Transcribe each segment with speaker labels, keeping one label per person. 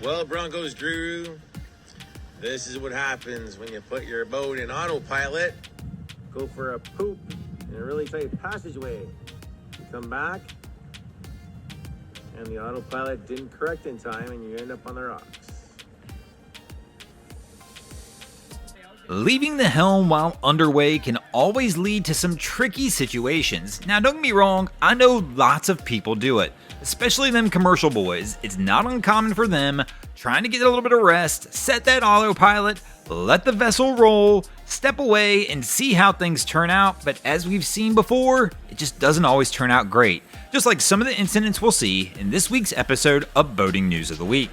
Speaker 1: Well, Broncos Drew, this is what happens when you put your boat in autopilot. Go for a poop in a really tight passageway. You come back, and the autopilot didn't correct in time, and you end up on the rocks.
Speaker 2: Leaving the helm while underway can always lead to some tricky situations. Now don't get me wrong, I know lots of people do it, especially them commercial boys. It's not uncommon for them trying to get a little bit of rest, set that autopilot, let the vessel roll, step away and see how things turn out, but as we've seen before, it just doesn't always turn out great. Just like some of the incidents we'll see in this week's episode of Boating News of the Week.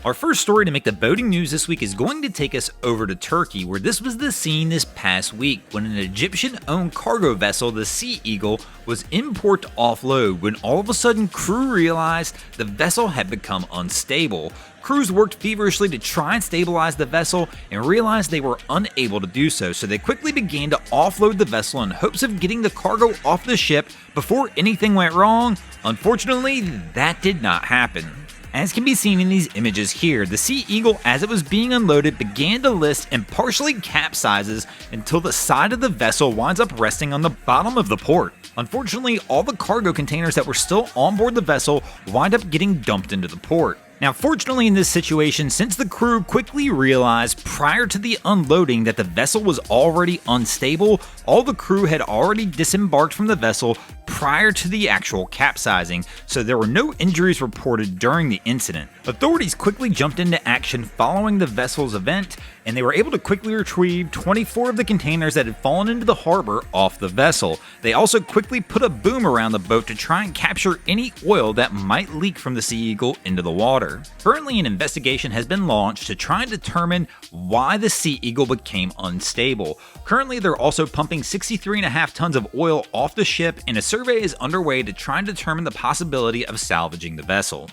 Speaker 2: Our first story to make the boating news this week is going to take us over to Turkey, where this was the scene this past week when an Egyptian-owned cargo vessel, the Sea Eagle, was in port to offload when all of a sudden crew realized the vessel had become unstable. Crews worked feverishly to try and stabilize the vessel and realized they were unable to do so, so they quickly began to offload the vessel in hopes of getting the cargo off the ship before anything went wrong. Unfortunately, that did not happen. As can be seen in these images here, the Sea Eagle, as it was being unloaded, began to list and partially capsizes until the side of the vessel winds up resting on the bottom of the port. Unfortunately, all the cargo containers that were still on board the vessel wind up getting dumped into the port. Now, fortunately in this situation, since the crew quickly realized prior to the unloading that the vessel was already unstable, all the crew had already disembarked from the vessel prior to the actual capsizing, so there were no injuries reported during the incident. Authorities quickly jumped into action following the vessel's event, and they were able to quickly retrieve 24 of the containers that had fallen into the harbor off the vessel. They also quickly put a boom around the boat to try and capture any oil that might leak from the Sea Eagle into the water. Currently, an investigation has been launched to try and determine why the Sea Eagle became unstable. Currently, they're also pumping 63.5 tons of oil off the ship, and a survey is underway to try and determine the possibility of salvaging the vessel.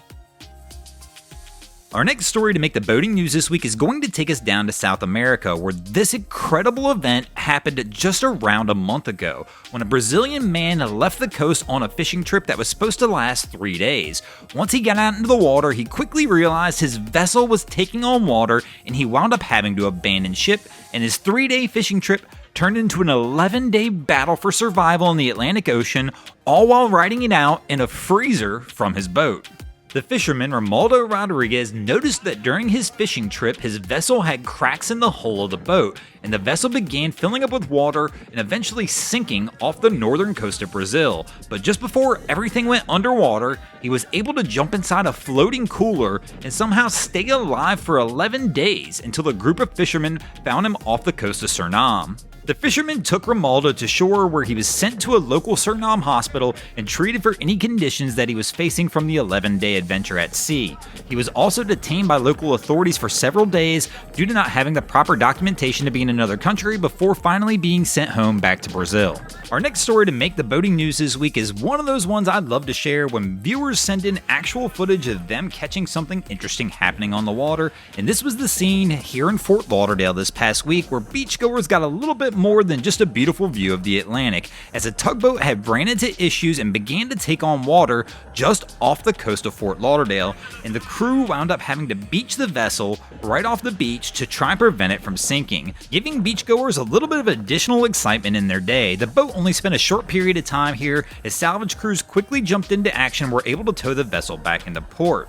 Speaker 2: Our next story to make the boating news this week is going to take us down to South America, where this incredible event happened just around a month ago, when a Brazilian man left the coast on a fishing trip that was supposed to last 3 days. Once he got out into the water, he quickly realized his vessel was taking on water, and he wound up having to abandon ship, and his 3-day fishing trip turned into an 11-day battle for survival in the Atlantic Ocean, all while riding it out in a freezer from his boat. The fisherman, Romualdo Rodriguez, noticed that during his fishing trip, his vessel had cracks in the hull of the boat, and the vessel began filling up with water and eventually sinking off the northern coast of Brazil. But just before everything went underwater, he was able to jump inside a floating cooler and somehow stay alive for 11 days until a group of fishermen found him off the coast of Suriname. The fisherman took Romualdo to shore, where he was sent to a local Suriname hospital and treated for any conditions that he was facing from the 11-day adventure at sea. He was also detained by local authorities for several days due to not having the proper documentation to be in another country before finally being sent home back to Brazil. Our next story to make the boating news this week is one of those ones I'd love to share when viewers send in actual footage of them catching something interesting happening on the water, and this was the scene here in Fort Lauderdale this past week, where beachgoers got a little bit more than just a beautiful view of the Atlantic, as a tugboat had ran into issues and began to take on water just off the coast of Fort Lauderdale, and the crew wound up having to beach the vessel right off the beach to try and prevent it from sinking, giving beachgoers a little bit of additional excitement in their day. The boat only spent a short period of time here, as salvage crews quickly jumped into action and were able to tow the vessel back into port.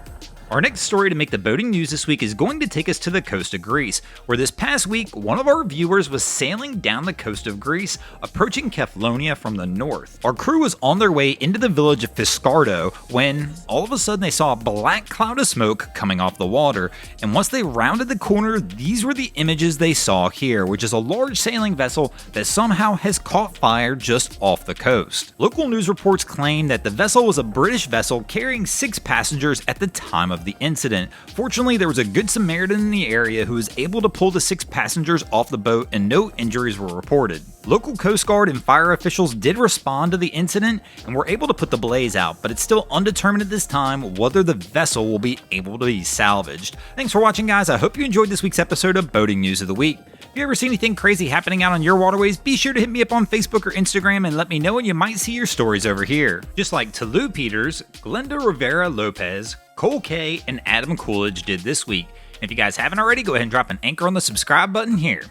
Speaker 2: Our next story to make the boating news this week is going to take us to the coast of Greece, where this past week, one of our viewers was sailing down the coast of Greece, approaching Kefalonia from the north. Our crew was on their way into the village of Fiskardo when, all of a sudden, they saw a black cloud of smoke coming off the water, and once they rounded the corner, these were the images they saw here, which is a large sailing vessel that somehow has caught fire just off the coast. Local news reports claim that the vessel was a British vessel carrying 6 passengers at the time of the incident. Fortunately, there was a good Samaritan in the area who was able to pull the 6 passengers off the boat, and no injuries were reported. Local Coast Guard and fire officials did respond to the incident and were able to put the blaze out, but it's still undetermined at this time whether the vessel will be able to be salvaged. Thanks for watching, guys. I hope you enjoyed this week's episode of Boating News of the Week. If you ever see anything crazy happening out on your waterways, be sure to hit me up on Facebook or Instagram and let me know, and you might see your stories over here. Just like Tolu Peters, Glenda Rivera Lopez, Cole K, and Adam Coolidge did this week. If you guys haven't already, go ahead and drop an anchor on the subscribe button here.